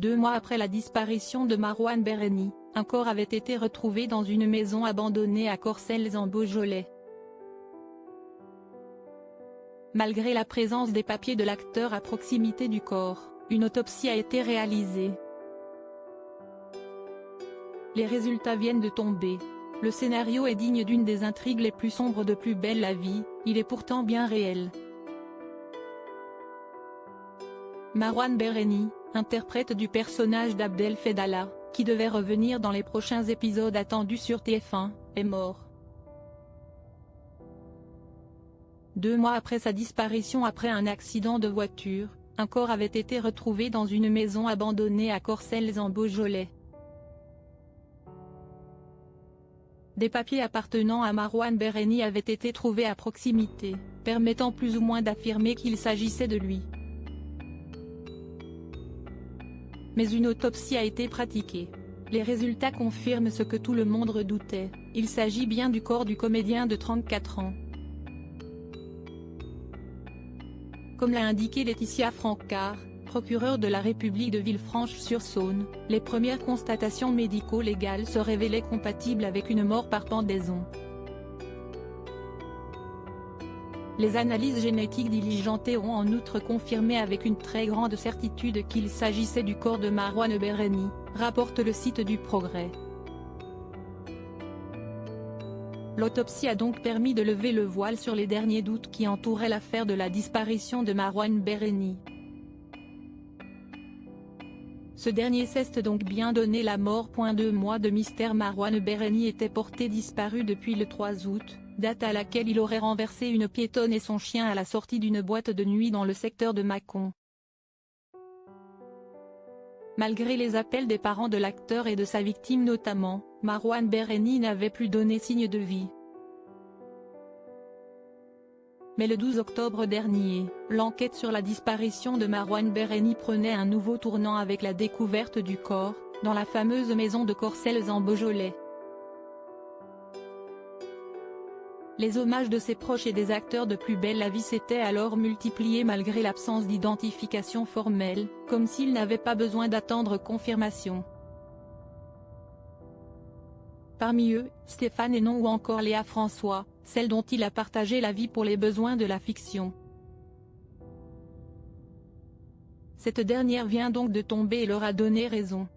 2 mois après la disparition de Marouane Berreni, un corps avait été retrouvé dans une maison abandonnée à Corcelles en Beaujolais. Malgré la présence des papiers de l'acteur à proximité du corps, une autopsie a été réalisée. Les résultats viennent de tomber. Le scénario est digne d'une des intrigues les plus sombres de Plus belle la vie, il est pourtant bien réel. Marouane Berreni, interprète du personnage d'Abdel Fedallah, qui devait revenir dans les prochains épisodes attendus sur TF1, est mort. 2 mois après sa disparition après un accident de voiture, un corps avait été retrouvé dans une maison abandonnée à Corcelles en Beaujolais. Des papiers appartenant à Marouane Berreni avaient été trouvés à proximité, permettant plus ou moins d'affirmer qu'il s'agissait de lui. Mais une autopsie a été pratiquée. Les résultats confirment ce que tout le monde redoutait, il s'agit bien du corps du comédien de 34 ans. Comme l'a indiqué Laetitia Francard, procureure de la République de Villefranche-sur-Saône, les premières constatations médico-légales se révélaient compatibles avec une mort par pendaison. Les analyses génétiques diligentées ont en outre confirmé avec une très grande certitude qu'il s'agissait du corps de Marouane Berreni, rapporte le site du Progrès. L'autopsie a donc permis de lever le voile sur les derniers doutes qui entouraient l'affaire de la disparition de Marouane Berreni. Ce dernier s'est donc bien donné la mort. 2 mois de mystère. Marouane Berreni était porté disparu depuis le 3 août, date à laquelle il aurait renversé une piétonne et son chien à la sortie d'une boîte de nuit dans le secteur de Mâcon. Malgré les appels des parents de l'acteur et de sa victime notamment, Marouane Berreni n'avait plus donné signe de vie. Mais le 12 octobre dernier, l'enquête sur la disparition de Marouane Berreni prenait un nouveau tournant avec la découverte du corps, dans la fameuse maison de Corcelles en Beaujolais. Les hommages de ses proches et des acteurs de Plus belle la vie s'étaient alors multipliés malgré l'absence d'identification formelle, comme s'ils n'avaient pas besoin d'attendre confirmation. Parmi eux, Stéphane Hénon ou encore Léa François, celle dont il a partagé la vie pour les besoins de la fiction. Cette dernière vient donc de tomber et leur a donné raison.